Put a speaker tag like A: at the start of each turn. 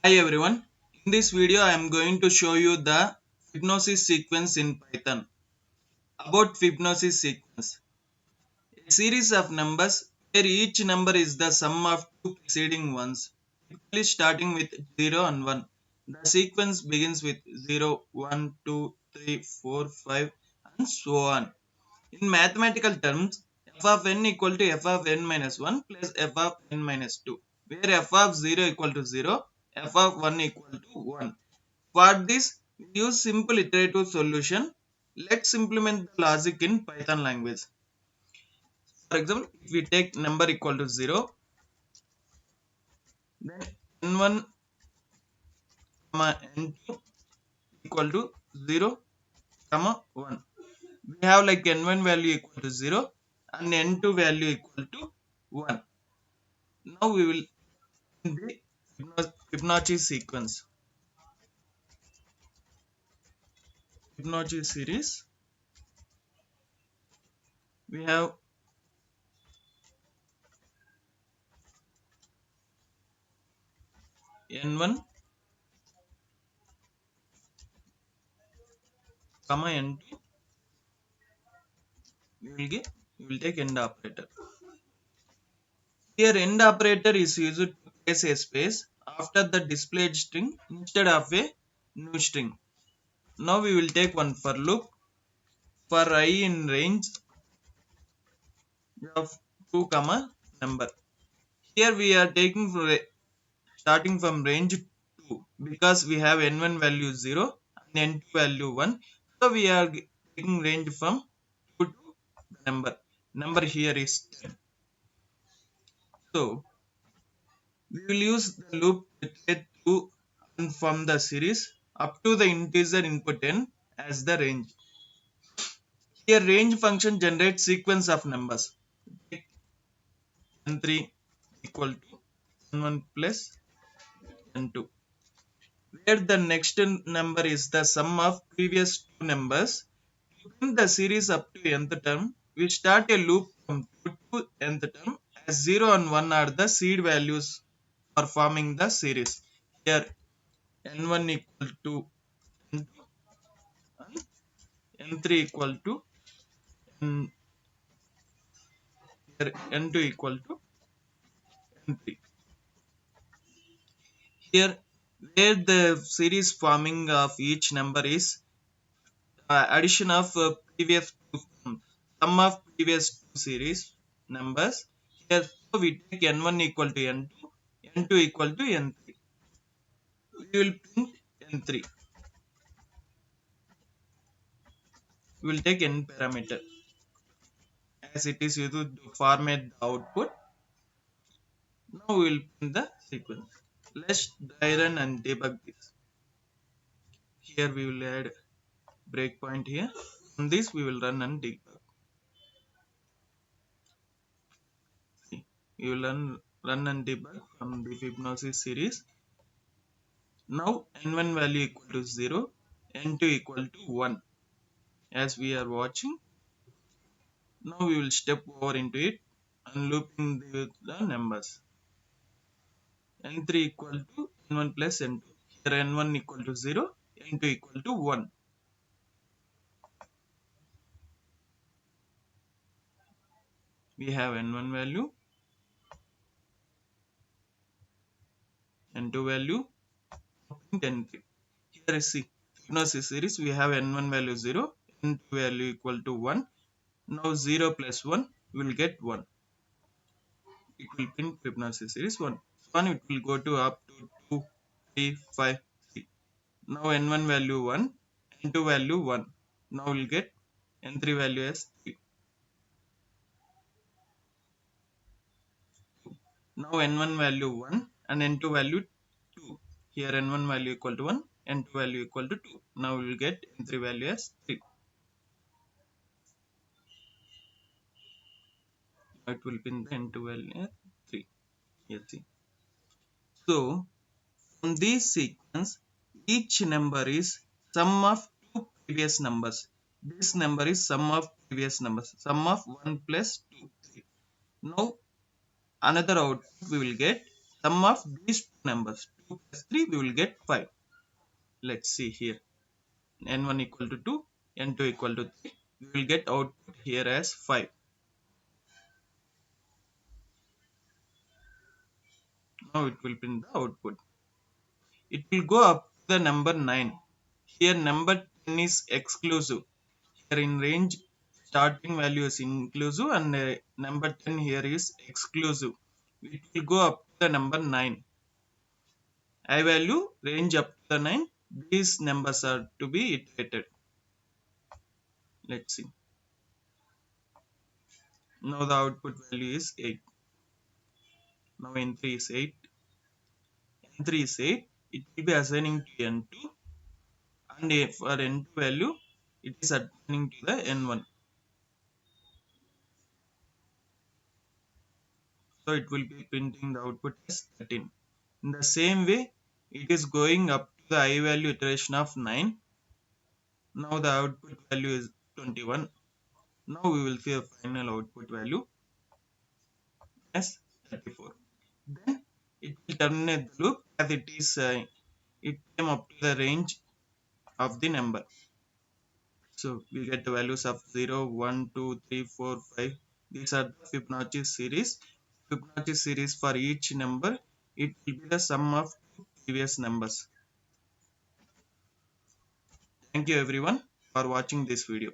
A: Hi everyone. In this video I am going to show you the Fibonacci sequence in Python. About Fibonacci sequence, a series of numbers where each number is the sum of two preceding ones, typically starting with 0 and 1. The sequence begins with 0, 1, 2, 3, 4, 5 and so on. In mathematical terms, f of n equal to f of n minus 1 plus f of n minus 2, where f of 0 equal to 0, f of 1 equal to 1. For this, we use simple iterative solution. Let's implement the logic in Python language. For example, if we take number equal to 0, then n1 comma n2 equal to 0 comma 1. We have like n1 value equal to 0 and n2 value equal to 1. Now we will in the Fibonacci sequence. Fibonacci series, we have n1 comma n2. We will take end operator. Here end operator is used to place a space after the displayed string instead of a new string. Now we will take one for loop for I in range of 2 comma number. Here we are taking starting from range 2 because we have n1 value 0 and n2 value 1. So we are taking range from 2 to the number. Number here is 10. So we will use the loop to iterate through and from the series up to the integer input n as the range. Here range function generates sequence of numbers. Take n3 equal to n1 plus n2, where the next number is the sum of previous two numbers. To bring the series up to nth term, we start a loop from 2 to nth term as 0 and 1 are the seed values for forming the series. Here n1 equal to n2 and n3 equal to n, here n2 equal to n3. Here where the series forming of each number is addition of previous two sum of previous two series numbers. Here so we take n1 equal to n2, n2 equal to n3. We will print n3. We will take n parameter as it is used to format the output. Now we will print the sequence. Let's dry run and debug this. Here we will add breakpoint here. From this we will run and debug. See, we will run and debug from the Fibonacci series. Now n1 value equal to 0, n2 equal to 1 as we are watching. Now we will step over into it and looping the numbers. n3 equal to n1 plus n2. Here n1 equal to 0, n2 equal to 1. We have n1 value, n2 value, n3. Here is see Fibonacci series, we have n1 value 0, n2 value equal to 1. Now 0 plus 1 will get 1. It will print Fibonacci series 1. 1 it will go to up to 2, 3, 5, 3. Now n1 value 1, n2 value 1. Now we'll get n3 value as 3. Now n1 value 1 and n2 value 2. Here n1 value equal to 1, n2 value equal to 2. Now we will get n3 value as 3. Now it will print the n2 value as 3. Here see. So from this sequence, each number is sum of two previous numbers. This number is sum of previous numbers. Sum of 1 plus 2, 3. Now another output we will get sum of these two numbers 2 plus 3, we will get 5. Let's see here. N1 equal to 2, N2 equal to 3. We will get output here as 5. Now it will print the output. It will go up to the number 9. Here number 10 is exclusive. Here in range, starting value is inclusive and number 10 here is exclusive. It will go up to the number 9. I value range up to the 9. These numbers are to be iterated. Let's see. Now the output value is 8. Now N3 is 8. N3 is 8. It will be assigning to N2, and for N2 value, it is assigning to the N1. So it will be printing the output as 13. In the same way, it is going up to the I value iteration of 9. Now the output value is 21. Now we will see a final output value as 34. Then it will terminate the loop as it came up to the range of the number. So we get the values of 0, 1, 2, 3, 4, 5. These are the Fibonacci series. Fibonacci series for each number, it will be the sum of two previous numbers. Thank you everyone for watching this video.